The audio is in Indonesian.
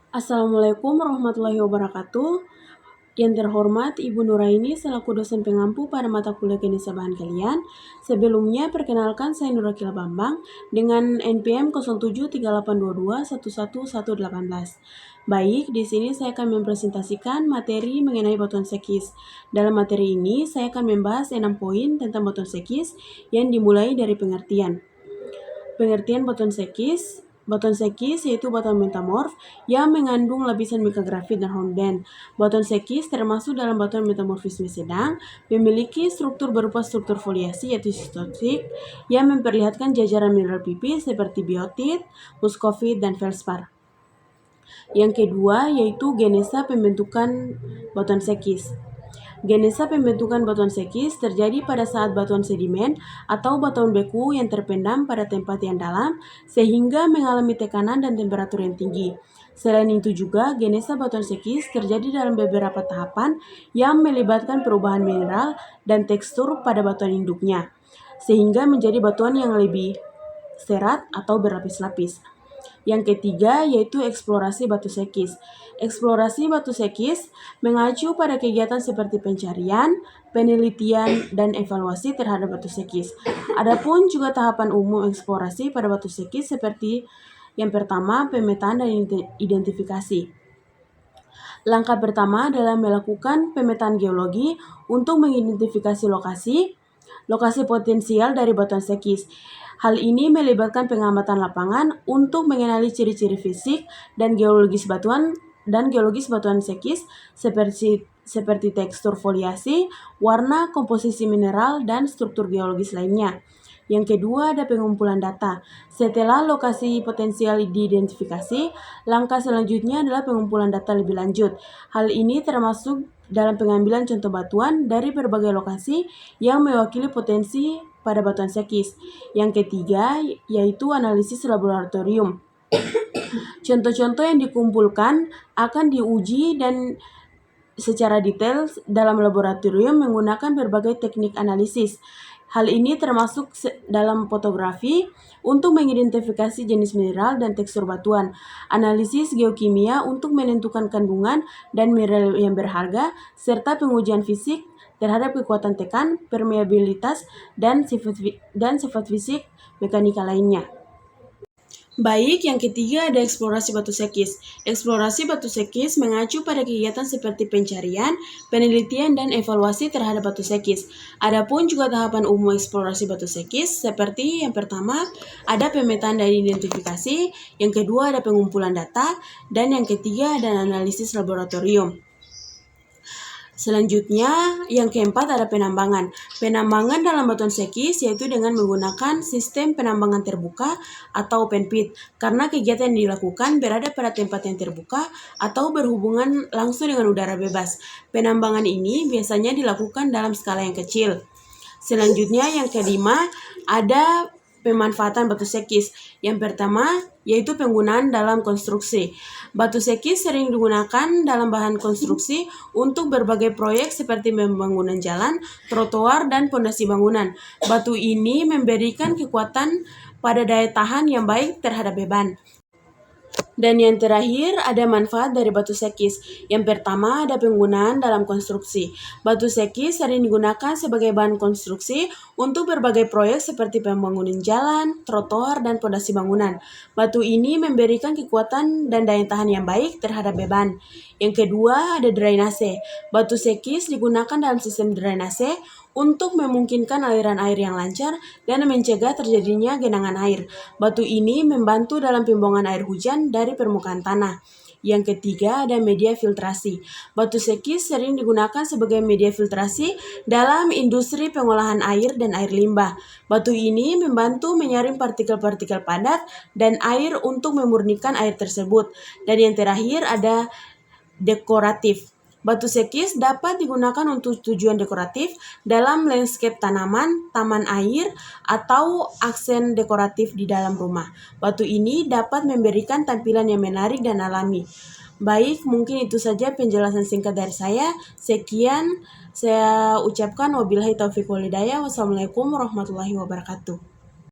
Assalamualaikum warahmatullahi wabarakatuh. Yang terhormat Ibu Nuraini selaku dosen pengampu pada mata kuliah keniscayaan kalian. Sebelumnya perkenalkan saya Nurakila Bambang dengan NPM 0738221118. Baik, di sini saya akan mempresentasikan materi mengenai batuan sekis. Dalam materi ini saya akan membahas 6 poin tentang batuan sekis yang dimulai dari pengertian. Pengertian batuan sekis. Batuan sekis yaitu batuan metamorf yang mengandung lapisan mikrografit dan hornblende. Batuan sekis termasuk dalam batuan metamorfisme sedang, memiliki struktur berupa struktur foliasi yaitu sistotik yang memperlihatkan jajaran mineral pipis seperti biotit, muskovit, dan feldspar. Yang kedua yaitu genesa pembentukan batuan sekis. Genesa pembentukan batuan sekis terjadi pada saat batuan sedimen atau batuan beku yang terpendam pada tempat yang dalam sehingga mengalami tekanan dan temperatur yang tinggi. Selain itu juga, genesa batuan sekis terjadi dalam beberapa tahapan yang melibatkan perubahan mineral dan tekstur pada batuan induknya, sehingga menjadi batuan yang lebih serat atau berlapis-lapis. Yang ketiga yaitu eksplorasi batu sekis. Eksplorasi batu sekis mengacu pada kegiatan seperti pencarian, penelitian, dan evaluasi terhadap batu sekis. Adapun juga tahapan umum eksplorasi pada batu sekis seperti yang pertama, pemetaan dan identifikasi. Langkah pertama adalah melakukan pemetaan geologi untuk mengidentifikasi lokasi potensial dari batuan sekis. Hal ini melibatkan pengamatan lapangan untuk mengenali ciri-ciri fisik dan geologis batuan sekis seperti tekstur foliasi, warna, komposisi mineral, dan struktur geologis lainnya. Yang kedua ada pengumpulan data. Setelah lokasi potensial diidentifikasi, langkah selanjutnya adalah pengumpulan data lebih lanjut. Hal ini termasuk dalam pengambilan contoh batuan dari berbagai lokasi yang mewakili potensi pada batuan sekis. Yang ketiga yaitu analisis laboratorium. Contoh-contoh yang dikumpulkan akan diuji dan secara detail dalam laboratorium menggunakan berbagai teknik analisis. Hal ini termasuk dalam fotografi untuk mengidentifikasi jenis mineral dan tekstur batuan, analisis geokimia untuk menentukan kandungan dan mineral yang berharga, serta pengujian fisik terhadap kekuatan tekan, permeabilitas, dan sifat fisik mekanika lainnya. Baik, yang ketiga ada eksplorasi batu sekis. Eksplorasi batu sekis mengacu pada kegiatan seperti pencarian, penelitian, dan evaluasi terhadap batu sekis. Adapun juga tahapan umum eksplorasi batu sekis seperti yang pertama ada pemetaan dan identifikasi, yang kedua ada pengumpulan data, dan yang ketiga ada analisis laboratorium. Selanjutnya, yang keempat ada penambangan. Penambangan dalam batuan sekis yaitu dengan menggunakan sistem penambangan terbuka atau open pit, karena kegiatan yang dilakukan berada pada tempat yang terbuka atau berhubungan langsung dengan udara bebas. Penambangan ini biasanya dilakukan dalam skala yang kecil. Selanjutnya, yang kelima ada pemanfaatan batu sekis. Yang pertama yaitu penggunaan dalam konstruksi. Batu sekis sering digunakan dalam bahan konstruksi untuk berbagai proyek seperti pembangunan jalan, trotoar, dan pondasi bangunan. Batu ini memberikan kekuatan pada daya tahan yang baik terhadap beban. Dan yang terakhir ada manfaat dari batu sekis. Yang pertama ada penggunaan dalam konstruksi. Batu sekis sering digunakan sebagai bahan konstruksi untuk berbagai proyek seperti pembangunan jalan, trotoar, dan pondasi bangunan. Batu ini memberikan kekuatan dan daya tahan yang baik terhadap beban. Yang kedua ada drainase. Batu sekis digunakan dalam sistem drainase untuk memungkinkan aliran air yang lancar dan mencegah terjadinya genangan air. Batu ini membantu dalam pembuangan air hujan dari permukaan tanah. Yang ketiga ada media filtrasi. Batu sekis sering digunakan sebagai media filtrasi dalam industri pengolahan air dan air limbah. Batu ini membantu menyaring partikel-partikel padat dan air untuk memurnikan air tersebut. Dan yang terakhir ada dekoratif. Batu sekis dapat digunakan untuk tujuan dekoratif dalam landscape tanaman, taman air, atau aksen dekoratif di dalam rumah. Batu ini dapat memberikan tampilan yang menarik dan alami. Baik, mungkin itu saja penjelasan singkat dari saya. Sekian saya ucapkan wabillahi taufiq wal hidayah. Wassalamualaikum warahmatullahi wabarakatuh.